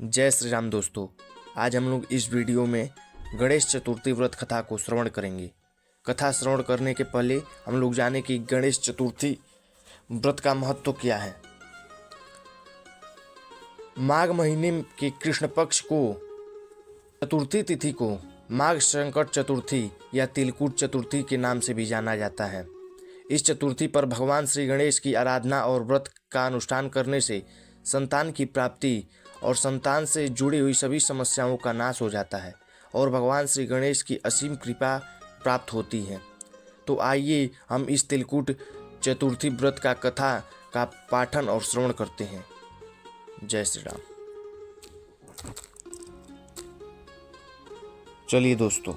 जय श्री राम दोस्तों। आज हम लोग इस वीडियो में गणेश चतुर्थी व्रत कथा को श्रवण करेंगे। कथा श्रवण करने के पहले हम लोग जाने कि गणेश चतुर्थी व्रत का महत्व क्या है। माघ महीने के कृष्ण पक्ष को चतुर्थी तिथि को माघ संकट चतुर्थी या तिलकुट चतुर्थी के नाम से भी जाना जाता है। इस चतुर्थी पर भगवान श्री गणेश की आराधना और व्रत का अनुष्ठान करने से संतान की प्राप्ति और संतान से जुड़ी हुई सभी समस्याओं का नाश हो जाता है और भगवान श्री गणेश की असीम कृपा प्राप्त होती है। तो आइए हम इस तिलकुट चतुर्थी व्रत का कथा का पाठन और श्रवण करते हैं। जय श्री राम। चलिए दोस्तों,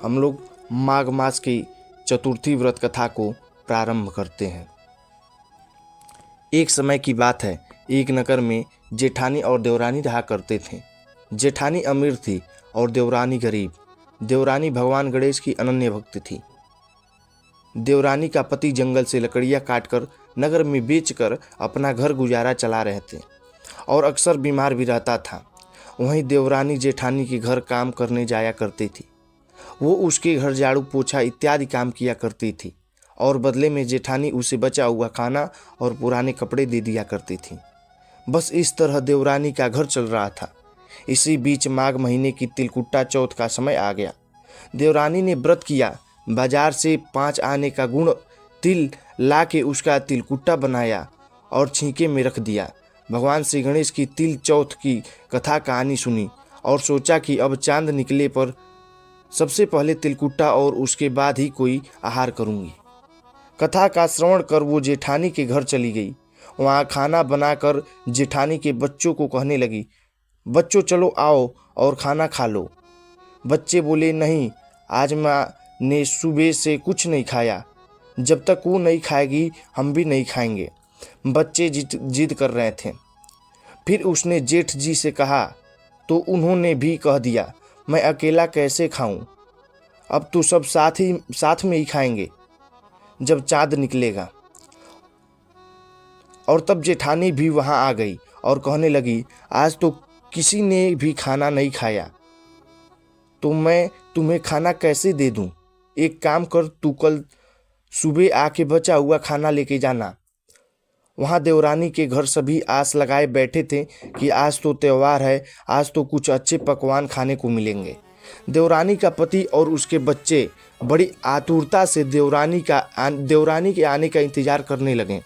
हम लोग माघ मास की चतुर्थी व्रत कथा को प्रारंभ करते हैं। एक समय की बात है, एक नगर में जेठानी और देवरानी रहा करते थे। जेठानी अमीर थी और देवरानी गरीब। देवरानी भगवान गणेश की अनन्य भक्त थी। देवरानी का पति जंगल से लकड़ियां काटकर नगर में बेचकर अपना घर गुजारा चला रहे थे और अक्सर बीमार भी रहता था। वहीं देवरानी जेठानी के घर काम करने जाया करती थी। वो उसके घर झाड़ू पोछा इत्यादि काम किया करती थी और बदले में जेठानी उसे बचा हुआ खाना और पुराने कपड़े दे दिया करती थी। बस इस तरह देवरानी का घर चल रहा था। इसी बीच माघ महीने की तिलकुट्टा चौथ का समय आ गया। देवरानी ने व्रत किया। बाजार से 5 आने का गुड़ तिल ला के उसका तिलकुट्टा बनाया और छींके में रख दिया। भगवान श्री गणेश की तिल चौथ की कथा कहानी सुनी और सोचा कि अब चांद निकले पर सबसे पहले तिलकुट्टा और उसके बाद ही कोई आहार करूंगी। कथा का श्रवण कर वो जेठानी के घर चली गई। वहाँ खाना बनाकर जेठानी के बच्चों को कहने लगी, बच्चों चलो आओ और खाना खा लो। बच्चे बोले, नहीं, आज माँ ने सुबह से कुछ नहीं खाया। जब तक वो नहीं खाएगी हम भी नहीं खाएंगे। बच्चे जिद कर रहे थे। फिर उसने जेठ जी से कहा तो उन्होंने भी कह दिया, मैं अकेला कैसे खाऊं? अब तो सब साथ में ही खाएंगे जब चाँद निकलेगा। और तब जेठानी भी वहां आ गई और कहने लगी, आज तो किसी ने भी खाना नहीं खाया, तो मैं तुम्हें खाना कैसे दे दूं? एक काम कर, तू कल सुबह आके बचा हुआ खाना लेके जाना। वहां देवरानी के घर सभी आस लगाए बैठे थे कि आज तो त्योहार है, आज तो कुछ अच्छे पकवान खाने को मिलेंगे। देवरानी का पति और उसके बच्चे बड़ी आतुरता से देवरानी के आने का इंतजार करने लगे।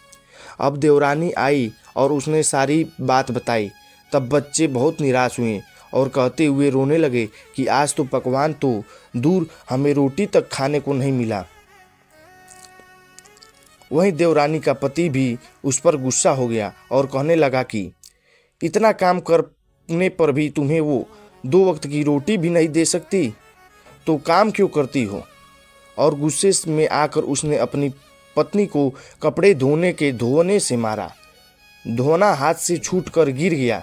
अब देवरानी आई और उसने सारी बात बताई। तब बच्चे बहुत निराश हुए और कहते हुए रोने लगे कि आज तो पकवान तो दूर, हमें रोटी तक खाने को नहीं मिला। वहीं देवरानी का पति भी उस पर गुस्सा हो गया और कहने लगा कि इतना काम करने पर भी तुम्हें वो 2 वक्त की रोटी भी नहीं दे सकती, तो काम क्यों करती हो? और गुस्से में आकर उसने अपनी पत्नी को कपड़े धोने से मारा। धोना हाथ से छूटकर गिर गया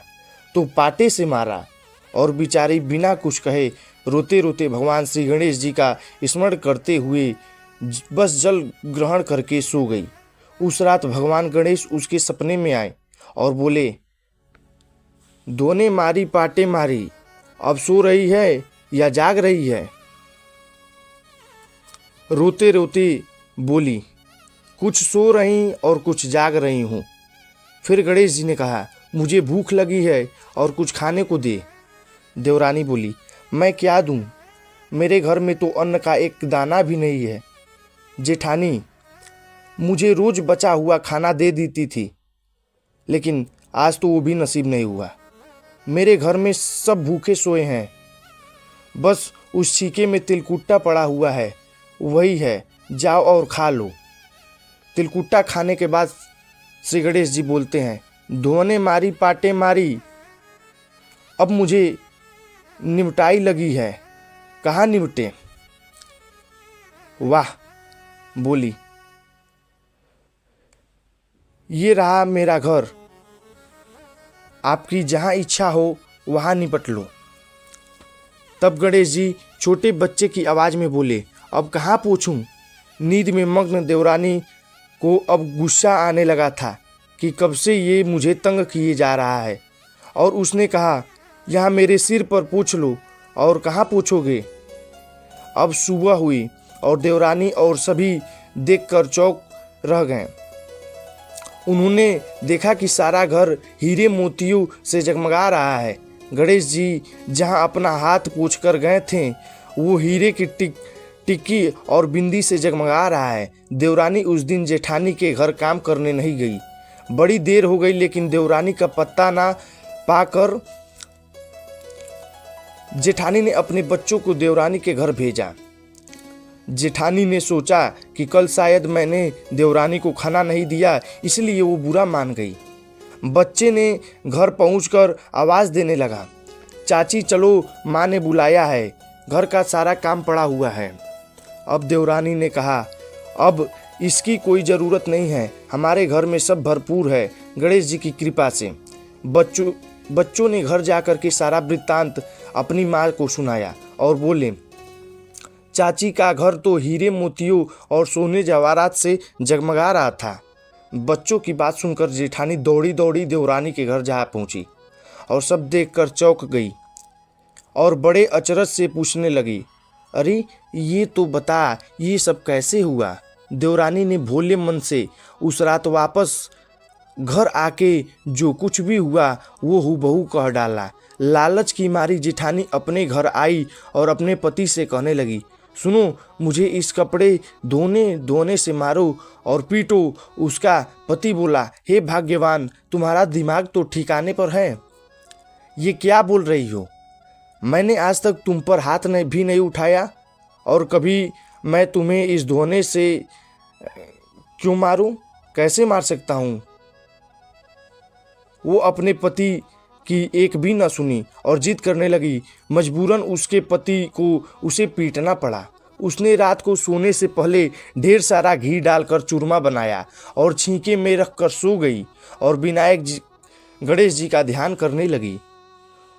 तो पाटे से मारा और बेचारी बिना कुछ कहे रोते रोते भगवान श्री गणेश जी का स्मरण करते हुए बस जल ग्रहण करके सो गई। उस रात भगवान गणेश उसके सपने में आए और बोले, धोने मारी पाटे मारी, अब सो रही है या जाग रही है? रोते रोते बोली, कुछ सो रही और कुछ जाग रही हूँ। फिर गणेश जी ने कहा, मुझे भूख लगी है और कुछ खाने को दे। देवरानी बोली, मैं क्या दूं? मेरे घर में तो अन्न का एक दाना भी नहीं है। जेठानी मुझे रोज बचा हुआ खाना दे देती थी, लेकिन आज तो वो भी नसीब नहीं हुआ। मेरे घर में सब भूखे सोए हैं। बस उस छीके में तिलकुट्टा पड़ा हुआ है, वही है, जाओ और खा लो। तिलकुट्टा खाने के बाद श्री गणेश जी बोलते हैं, धोने मारी पाटे मारी, अब मुझे निमटाई लगी है, कहाँ निमटे? वाह, बोली, ये रहा मेरा घर, आपकी जहाँ इच्छा हो वहाँ निपट लो। तब गणेश जी छोटे बच्चे की आवाज़ में बोले, अब कहाँ पूछूं? नींद में मग्न देवरानी को अब गुस्सा आने लगा था कि कब से ये मुझे तंग किए जा रहा है और उसने कहा, यहाँ मेरे सिर पर पूछ लो, और कहाँ पूछोगे। अब सुबह हुई और देवरानी और सभी देखकर चौंक रह गए। उन्होंने देखा कि सारा घर हीरे मोतियों से जगमगा रहा है। गणेश जी जहाँ अपना हाथ पोंछ कर गए थे, वो हीरे की टिक्की और बिंदी से जगमगा रहा है। देवरानी उस दिन जेठानी के घर काम करने नहीं गई। बड़ी देर हो गई, लेकिन देवरानी का पत्ता ना पाकर जेठानी ने अपने बच्चों को देवरानी के घर भेजा। जेठानी ने सोचा कि कल शायद मैंने देवरानी को खाना नहीं दिया, इसलिए वो बुरा मान गई। बच्चे ने घर पहुंचकर आवाज़ देने लगा, चाची चलो, माँ ने बुलाया है, घर का सारा काम पड़ा हुआ है। अब देवरानी ने कहा, अब इसकी कोई ज़रूरत नहीं है, हमारे घर में सब भरपूर है गणेश जी की कृपा से। बच्चों ने घर जाकर के सारा वृत्तांत अपनी माँ को सुनाया और बोले, चाची का घर तो हीरे मोतियों और सोने जवाहरात से जगमगा रहा था। बच्चों की बात सुनकर जेठानी दौड़ी दौड़ी देवरानी के घर जा पहुंची और सब देखकर चौंक गई और बड़े अचरज से पूछने लगी, अरे ये तो बता, ये सब कैसे हुआ। देवरानी ने भोले मन से उस रात वापस घर आके जो कुछ भी हुआ वो हूबहू कह डाला। लालच की मारी जेठानी अपने घर आई और अपने पति से कहने लगी, सुनो, मुझे इस कपड़े धोने से मारो और पीटो। उसका पति बोला, हे भाग्यवान, तुम्हारा दिमाग तो ठिकाने पर है, ये क्या बोल रही हो। मैंने आज तक तुम पर हाथ भी नहीं उठाया, और कभी मैं तुम्हें इस धोने से क्यों मारूं, कैसे मार सकता हूं। वो अपने पति की एक भी न सुनी और जिद करने लगी। मजबूरन उसके पति को उसे पीटना पड़ा। उसने रात को सोने से पहले ढेर सारा घी डालकर चूरमा बनाया और छींके में रखकर सो गई और गणेश जी का ध्यान करने लगी।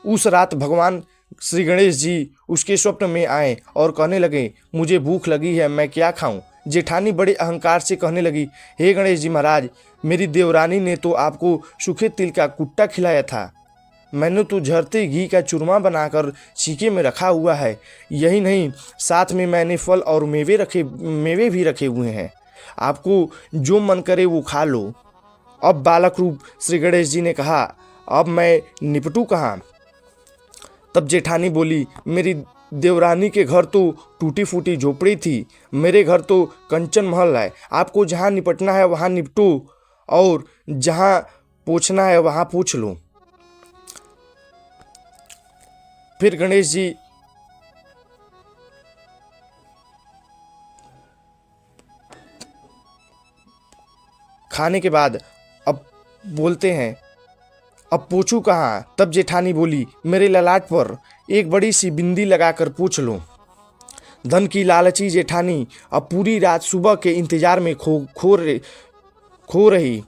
उस रात भगवान श्री गणेश जी उसके स्वप्न में आए और कहने लगे, मुझे भूख लगी है, मैं क्या खाऊं। जेठानी बड़े अहंकार से कहने लगी, हे गणेश जी महाराज, मेरी देवरानी ने तो आपको सूखे तिल का कुट्टा खिलाया था, मैंने तो झरते घी का चूरमा बनाकर छीके में रखा हुआ है। यही नहीं, साथ में मैंने फल और मेवे भी रखे हुए हैं, आपको जो मन करे वो खा लो। अब बालक रूप श्री गणेश जी ने कहा, अब मैं निपटूं कहाँ। तब जेठानी बोली, मेरी देवरानी के घर तो टूटी फूटी झोपड़ी थी, मेरे घर तो कंचन महल है, आपको जहाँ निपटना है वहाँ निपटो और जहाँ पूछना है वहाँ पूछ लो। फिर गणेश जी खाने के बाद अब बोलते हैं, अब पूछूं कहाँ। तब जेठानी बोली, मेरे ललाट पर एक बड़ी सी बिंदी लगाकर पूछ लो। धन की लालची जेठानी अब पूरी रात सुबह के इंतजार में खो रही।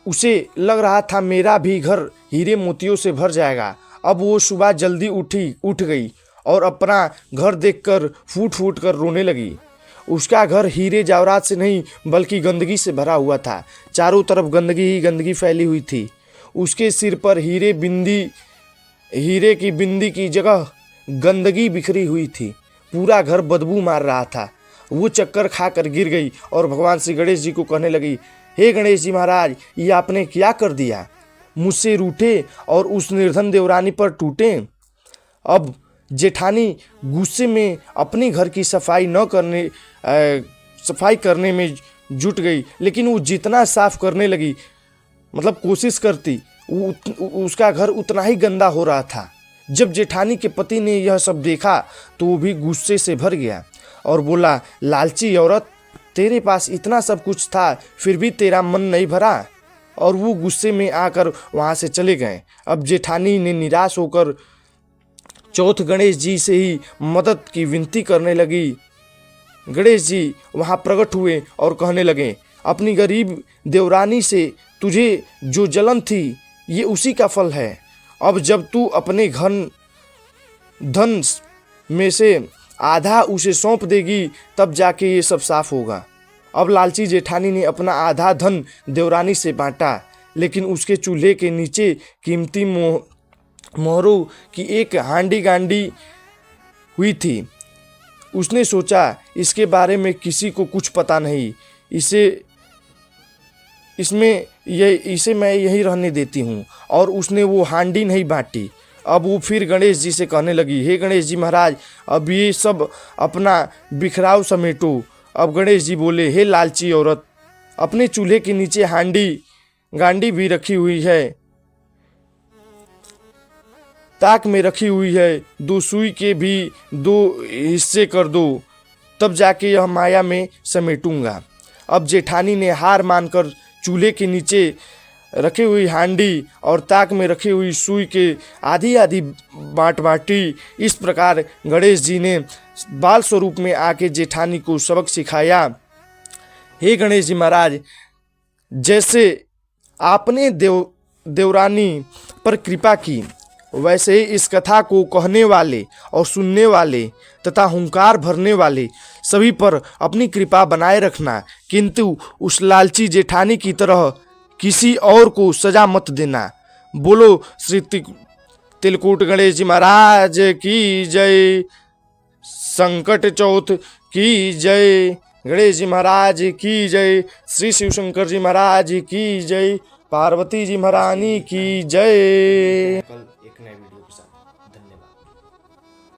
उसे लग रहा था मेरा भी घर हीरे मोतियों से भर जाएगा। अब वो सुबह जल्दी उठ गई और अपना घर देखकर फूट फूट कर रोने लगी। उसका घर हीरे जवाहरात से नहीं बल्कि गंदगी से भरा हुआ था। चारों तरफ गंदगी ही गंदगी फैली हुई थी। उसके सिर पर हीरे की बिंदी की जगह गंदगी बिखरी हुई थी। पूरा घर बदबू मार रहा था। वो चक्कर खाकर गिर गई और भगवान श्री गणेश जी को कहने लगी, हे गणेश जी महाराज, ये आपने क्या कर दिया, मुझसे रूठे और उस निर्धन देवरानी पर टूटे। अब जेठानी गुस्से में अपने घर की सफाई करने में जुट गई, लेकिन वो जितना साफ करने लगी, मतलब कोशिश करती, उसका घर उतना ही गंदा हो रहा था। जब जेठानी के पति ने यह सब देखा तो वो भी गुस्से से भर गया और बोला, लालची औरत, तेरे पास इतना सब कुछ था फिर भी तेरा मन नहीं भरा। और वो गुस्से में आकर वहाँ से चले गए। अब जेठानी ने निराश होकर चौथ गणेश जी से ही मदद की विनती करने लगी। गणेश जी वहाँ प्रकट हुए और कहने लगे, अपनी गरीब देवरानी से तुझे जो जलन थी ये उसी का फल है। अब जब तू अपने धन में से आधा उसे सौंप देगी तब जाके ये सब साफ होगा। अब लालची जेठानी ने अपना आधा धन देवरानी से बांटा, लेकिन उसके चूल्हे के नीचे कीमती मोहरू की एक हांडी गांडी हुई थी। उसने सोचा इसके बारे में किसी को कुछ पता नहीं, इसे मैं यहीं रहने देती हूँ। और उसने वो हांडी नहीं बांटी। अब वो फिर गणेश जी से कहने लगी, हे गणेश जी महाराज, अब ये सब अपना बिखराव समेटो। अब गणेश जी बोले, हे लालची औरत, अपने चूल्हे के नीचे हांडी गांडी भी रखी हुई है, ताक में रखी हुई है, 2 सुई के भी 2 हिस्से कर दो, तब जाके यह माया में समेटूंगा। अब जेठानी ने हार मानकर चूल्हे के नीचे रखी हुई हांडी और ताक में रखी हुई सुई के आधी आधी बांटी। इस प्रकार गणेश जी ने बाल स्वरूप में आके जेठानी को सबक सिखाया। हे गणेश जी महाराज, जैसे आपने देवरानी पर कृपा की, वैसे ही इस कथा को कहने वाले और सुनने वाले तथा हुंकार भरने वाले सभी पर अपनी कृपा बनाए रखना, किंतु उस लालची जेठानी की तरह किसी और को सजा मत देना। बोलो श्री तिलकुट गणेश जी महाराज की जय, संकट चौथ की जय, गणेश जी महाराज की जय, श्री शिव शंकर जी महाराज की जय, पार्वती जी महारानी की जय। कल एक नए